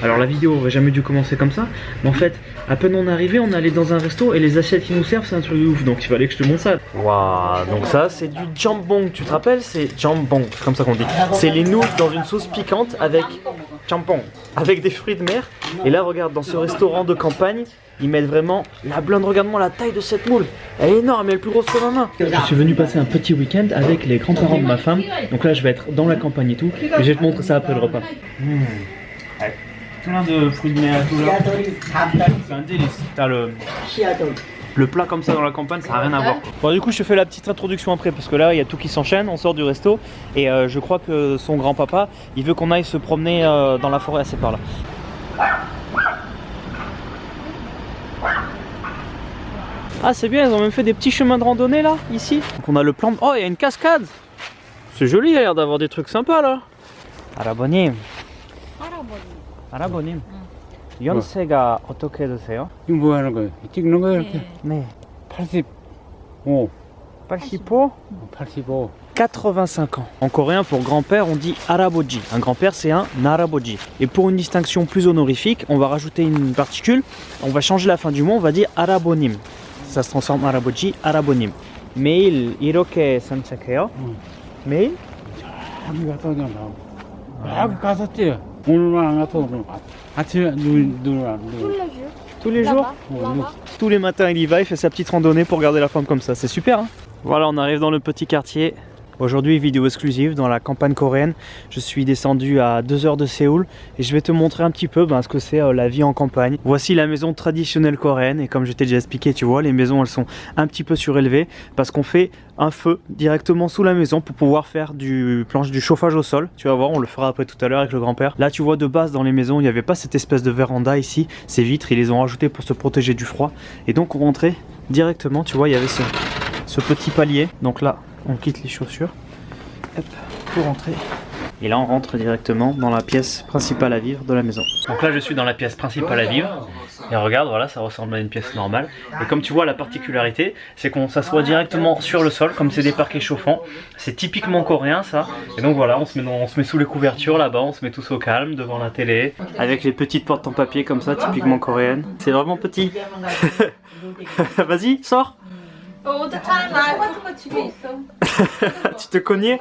Alors la vidéo aurait jamais dû commencer comme ça, mais en fait, à peine on est arrivé, on est allé dans un resto et les assiettes qui nous servent, c'est un truc de ouf, donc il fallait que je te montre ça. Waouh, donc ça c'est du jambon, tu te rappelles? C'est jambon, c'est comme ça qu'on dit. C'est les nouilles dans une sauce piquante avec jambon, avec des fruits de mer. Et là regarde, dans ce restaurant de campagne, ils mettent vraiment la blinde, regarde-moi la taille de cette moule. Elle est énorme, elle est plus grosse que ma main. Je suis venu passer un petit week-end avec les grands-parents de ma femme, donc là je vais être dans la campagne et tout, et je vais te montrer ça après le repas. Ouais. Plein de fruits de mer, tout là. C'est un délice. T'as le plat comme ça dans la campagne, ça n'a rien à voir. Bon, du coup, je te fais la petite introduction après parce que là, il y a tout qui s'enchaîne. On sort du resto et je crois que son grand-papa, il veut qu'on aille se promener dans la forêt, assez par là. Ah, c'est bien, ils ont même fait des petits chemins de randonnée là, ici. Donc, on a le plan de... Oh, il y a une cascade. C'est joli, il a l'air d'avoir des trucs sympas là. Arabonim. 할아버님, 연세가 어떻게 되세요? 이거 뭐 하는 거예요? 찍는 거예요 이렇게? 네. 85. 85? 85. 85 ans. En coréen, pour grand-père, on dit haraboji. Un grand-père, c'est un naraboji. Et pour une distinction plus honorifique, on va rajouter une particule. On va changer la fin du mot, on va dire harabonim. Ça se transforme en haraboji, harabonim. 매일 이렇게 산책해요? 매일? 여기 갔다 오냐 나. 여기 갔었지. 오늘만 안 갔다 오늘. 아침에 눈을 안 돼. Tous les jours? Tous les matins, il y va, il fait sa petite randonnée pour garder la forme comme ça. C'est super, hein? Voilà, on arrive dans le petit quartier. Aujourd'hui, vidéo exclusive dans la campagne coréenne. Je suis descendu à 2 heures de Séoul et je vais te montrer un petit peu ce que c'est la vie en campagne. Voici la maison traditionnelle coréenne et comme je t'ai déjà expliqué, tu vois, les maisons elles sont un petit peu surélevées parce qu'on fait un feu directement sous la maison pour pouvoir faire du chauffage au sol. Tu vas voir, on le fera après tout à l'heure avec le grand-père. Là, tu vois, de base dans les maisons, il n'y avait pas cette espèce de véranda ici. Ces vitres, ils les ont rajoutées pour se protéger du froid. Et donc, on rentrait directement, tu vois, il y avait ce petit palier. Donc là, on quitte les chaussures, hop, pour rentrer. Et là on rentre directement dans la pièce principale à vivre de la maison. Donc là je suis dans la pièce principale à vivre. Et regarde, voilà, ça ressemble à une pièce normale. Et comme tu vois, la particularité, c'est qu'on s'assoit directement sur le sol, comme c'est des parquets chauffants. C'est typiquement coréen ça. Et donc voilà, on se met sous les couvertures là-bas, on se met tous au calme devant la télé. Avec les petites portes en papier comme ça, typiquement coréennes. C'est vraiment petit. Vas-y, sors. Tu te cognais?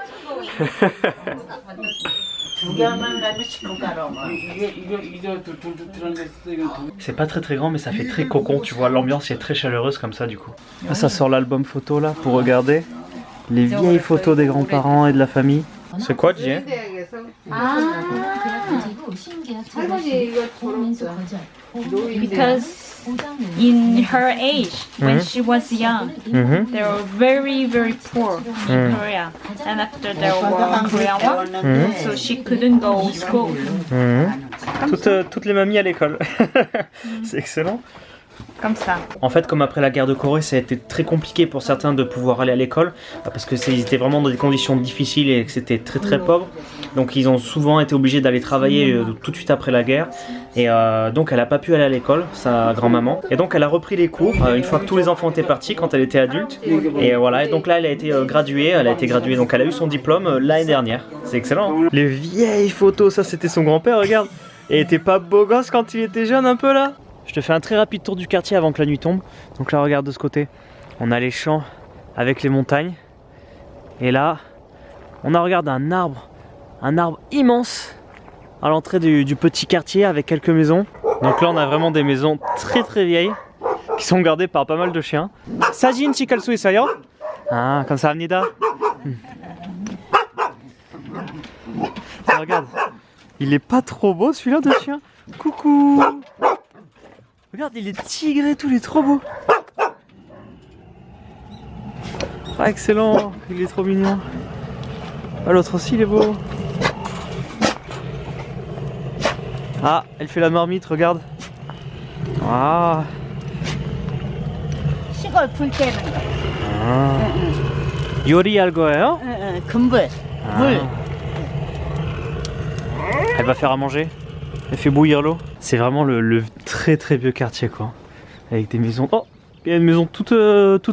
C'est pas très grand mais ça fait très cocon, tu vois, l'ambiance est très chaleureuse comme ça du coup. Ah, ça sort l'album photo là pour regarder les vieilles photos des grands-parents et de la famille. C'est quoi, Jie? Because in her age, when she was young, they were very poor in Korea. And after the Korean War, so she couldn't go to school. Toutes les mamies à l'école. C'est excellent. Comme ça. En fait, comme après la guerre de Corée, ça a été très compliqué pour certains de pouvoir aller à l'école parce que ils étaient vraiment dans des conditions difficiles et que c'était très pauvre. Donc ils ont souvent été obligés d'aller travailler tout de suite après la guerre. Et donc elle n'a pas pu aller à l'école, sa grand-maman. Et donc elle a repris les cours une fois que tous les enfants étaient partis quand elle était adulte. Et voilà, et donc là elle a été graduée, donc elle a eu son diplôme l'année dernière. C'est excellent, hein. Les vieilles photos, ça c'était son grand-père, regarde. Et il était pas beau gosse quand il était jeune un peu là? Je te fais un très rapide tour du quartier avant que la nuit tombe. Donc là regarde de ce côté, on a les champs avec les montagnes. Et là, on a regardé un arbre immense à l'entrée du petit quartier avec quelques maisons. Donc là on a vraiment des maisons très vieilles qui sont gardées par pas mal de chiens. Sajin chikal su 있어요? Ah, 감사합니다. Regarde, il est pas trop beau celui-là de chien. Coucou. Regarde, il est tigré, tout, il est trop beau. Ah, excellent, il est trop mignon. Ah, l'autre aussi, il est beau. Ah, elle fait la marmite, regarde. Ah. 시골 불 때는 거. Ah. 요리할 거예요? 금불. 물. Elle va faire à manger. Elle fait bouillir l'eau. C'est vraiment le très vieux quartier quoi. Avec des maisons. Oh, il y a une maison toute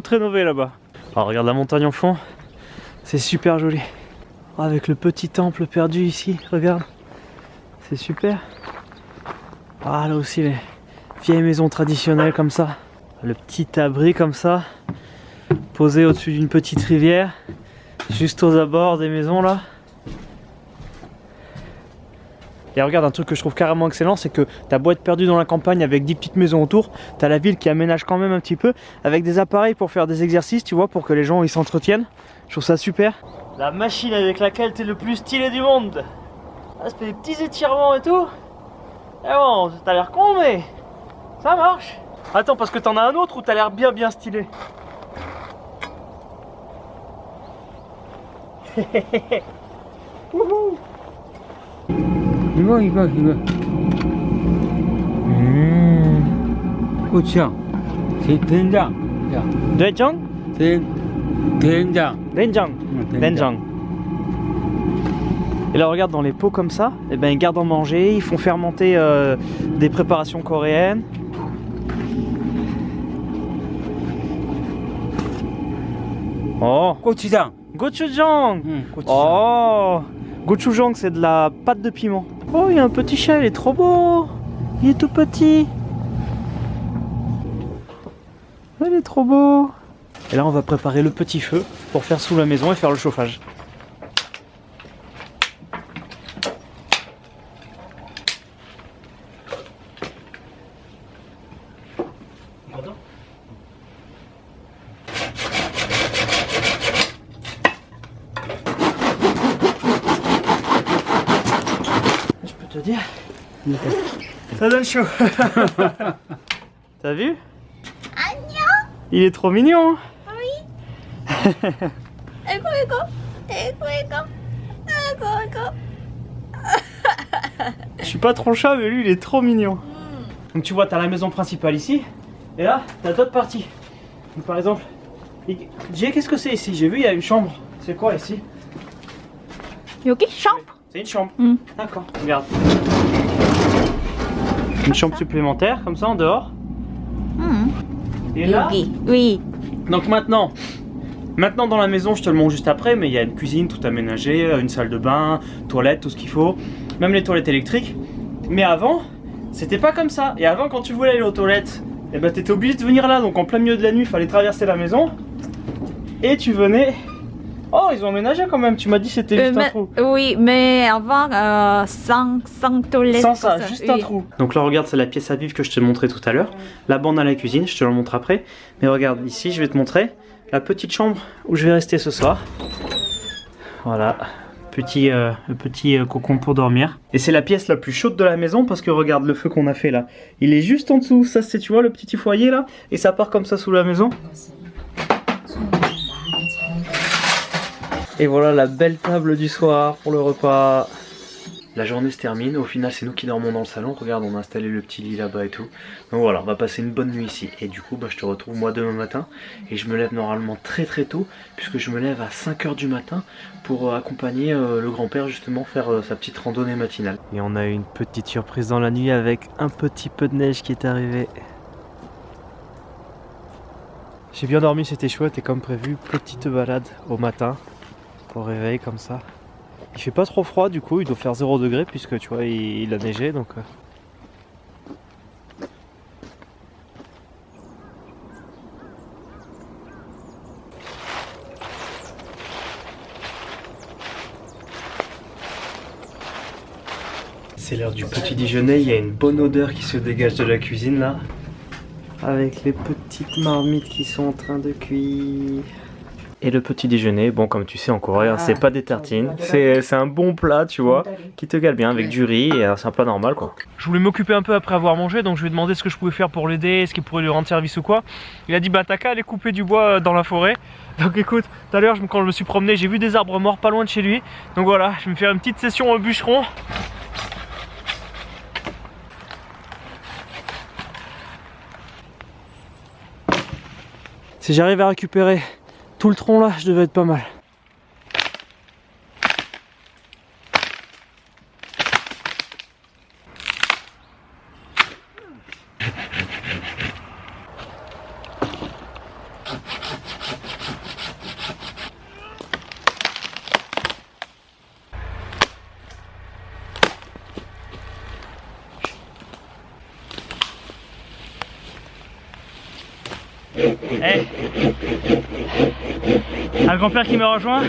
rénovée là-bas. Alors regarde la montagne en fond. C'est super joli. Oh, avec le petit temple perdu ici, regarde. C'est super. Ah là aussi les vieilles maisons traditionnelles comme ça. Le petit abri comme ça, posé au-dessus d'une petite rivière, juste aux abords des maisons là. Et regarde, un truc que je trouve carrément excellent, c'est que t'as beau être perdu dans la campagne avec 10 petites maisons autour, t'as la ville qui aménage quand même un petit peu, avec des appareils pour faire des exercices, tu vois, pour que les gens ils s'entretiennent. Je trouve ça super. La machine avec laquelle t'es le plus stylé du monde. Ah, ça fait des petits étirements et tout. Eh bon, t'as l'air con, mais ça marche. Attends, parce que t'en as un autre où t'as l'air bien stylé. Wouhou. 이거. 고추장. 된장. 된장? 된장. Denjang. Denjang. Et là regarde dans les pots comme ça, et ben ils gardent en manger, ils font fermenter des préparations coréennes. Oh, 고추장. gochujang. 고추장. Oh, gochujang c'est de la pâte de piment. Oh, il y a un petit chat, il est trop beau. Il est tout petit. Il est trop beau. Et là on va préparer le petit feu pour faire sous la maison et faire le chauffage. Je peux te dire, ça donne chaud. T'as vu? Il est trop mignon. Je suis pas trop chat, mais lui il est trop mignon. Donc tu vois, t'as la maison principale ici, et là t'as d'autres parties. Donc, par exemple, Jay, qu'est-ce que c'est ici? J'ai vu, il y a une chambre. C'est quoi ici? 여기 chambre? C'est une chambre. D'accord, regarde. Ah, Une chambre supplémentaire, comme ça en dehors. Et là, 여기. Oui. donc maintenant dans la maison, je te le montre juste après, mais il y a une cuisine tout aménagée, une salle de bain, toilette, tout ce qu'il faut, même les toilettes électriques. Mais avant, c'était pas comme ça. Et avant, quand tu voulais aller aux toilettes, eh ben, t'étais obligé de venir là, donc en plein milieu de la nuit, il fallait traverser la maison. Et tu venais... Oh, ils ont aménagé quand même, tu m'as dit que c'était juste un trou. Oui, mais avant, sans toilette. Sans ça, juste un trou. Donc là, regarde, c'est la pièce à vivre que je te montrais tout à l'heure. Là-bas, on a la cuisine, je te la montre après. Mais regarde, ici, je vais te montrer la petite chambre où je vais rester ce soir. Voilà, petit cocon pour dormir. Et c'est la pièce la plus chaude de la maison parce que regarde le feu qu'on a fait là. Il est juste en dessous, ça c'est, tu vois, le petit foyer là. Et ça part comme ça sous la maison. Et voilà la belle table du soir pour le repas. La journée se termine, au final c'est nous qui dormons dans le salon. Regarde, on a installé le petit lit là-bas et tout. Donc voilà, on va passer une bonne nuit ici. Et du coup je te retrouve moi demain matin. Et je me lève normalement très tôt, puisque je me lève à 5 h du matin pour accompagner le grand-père justement faire sa petite randonnée matinale. Et on a eu une petite surprise dans la nuit avec un petit peu de neige qui est arrivé. J'ai bien dormi, c'était chouette et comme prévu, petite balade au matin. Au réveil comme ça. Il fait pas trop froid du coup, il doit faire 0 degré puisque tu vois il a neigé donc. C'est l'heure du petit déjeuner, il y a une bonne odeur qui se dégage de la cuisine là. Avec les petites marmites qui sont en train de cuire. Et le petit déjeuner, bon comme tu sais en Corée, c'est pas des tartines, c'est un bon plat tu vois, qui te gale bien avec du riz et c'est un plat normal quoi. Je voulais m'occuper un peu après avoir mangé, donc je lui ai demandé ce que je pouvais faire pour l'aider, est-ce qu'il pourrait lui rendre service ou quoi. Il a dit bah t'as qu'à aller couper du bois dans la forêt. Donc écoute, tout à l'heure quand je me suis promené, j'ai vu des arbres morts pas loin de chez lui. Donc voilà, je vais me faire une petite session au bûcheron. Si j'arrive à récupérer tout le tronc là, je devais être pas mal. Hey. Un grand-père qui me rejoint.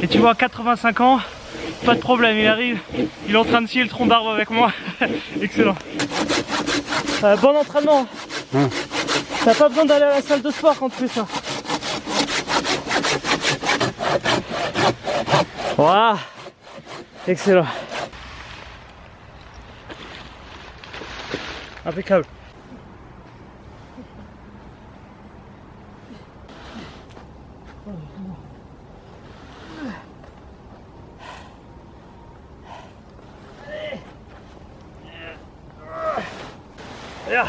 Et tu vois, 85 ans, pas de problème, il arrive. Il est en train de scier le tronc d'arbre avec moi. Excellent. Bon entraînement. T'as pas besoin d'aller à la salle de sport quand tu fais ça. Waouh. Excellent. Impeccable. Yeah.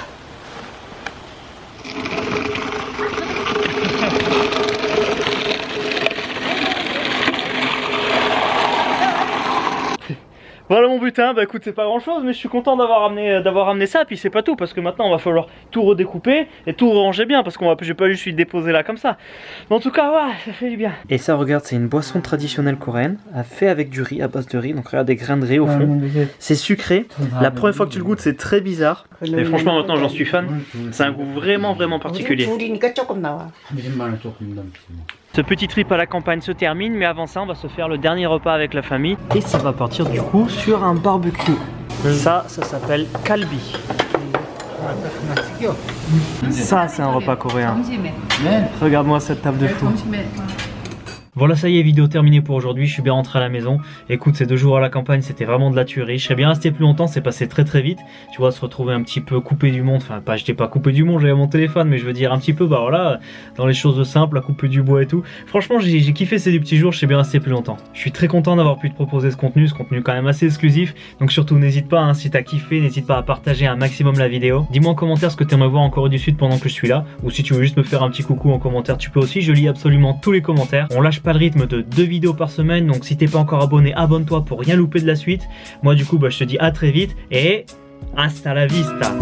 Voilà mon butin, bah écoute c'est pas grand chose mais je suis content d'avoir ramené ça, puis c'est pas tout parce que maintenant on va falloir tout redécouper et tout ranger bien parce qu'on va, je vais pas juste lui déposer là comme ça. Mais en tout cas ouais, ça fait du bien. Et ça regarde, c'est une boisson traditionnelle coréenne, fait avec du riz, à base de riz, donc regarde des grains de riz au fond. C'est sucré, la première fois que tu le goûtes c'est très bizarre, mais franchement maintenant j'en suis fan, c'est un goût vraiment particulier. Ce petit trip à la campagne se termine, mais avant ça on va se faire le dernier repas avec la famille et ça va partir du coup sur un barbecue. Ça s'appelle kalbi. Ça c'est un repas coréen. Regarde-moi cette table de fou. Voilà, ça y est, vidéo terminée pour aujourd'hui, je suis bien rentré à la maison. Écoute, ces 2 jours à la campagne, c'était vraiment de la tuerie. Je serais bien resté plus longtemps, c'est passé très vite. Tu vois, se retrouver un petit peu coupé du monde, enfin, pas, j'étais pas coupé du monde, j'avais mon téléphone, mais je veux dire un petit peu, bah voilà, dans les choses simples, à couper du bois et tout. Franchement, j'ai kiffé ces 2 petits jours, je suis bien resté plus longtemps. Je suis très content d'avoir pu te proposer ce contenu quand même assez exclusif. Donc surtout, n'hésite pas, hein, si t'as kiffé, n'hésite pas à partager un maximum la vidéo. Dis-moi en commentaire ce que t'aimerais voir en Corée du Sud pendant que je suis là, ou si tu veux juste me faire un petit coucou en commentaire, tu peux aussi, je lis absolument tous les commentaires. On lâche pas le rythme de 2 vidéos par semaine, donc si t'es pas encore abonné, abonne-toi pour rien louper de la suite. Moi du coup bah, je te dis à très vite et hasta la vista.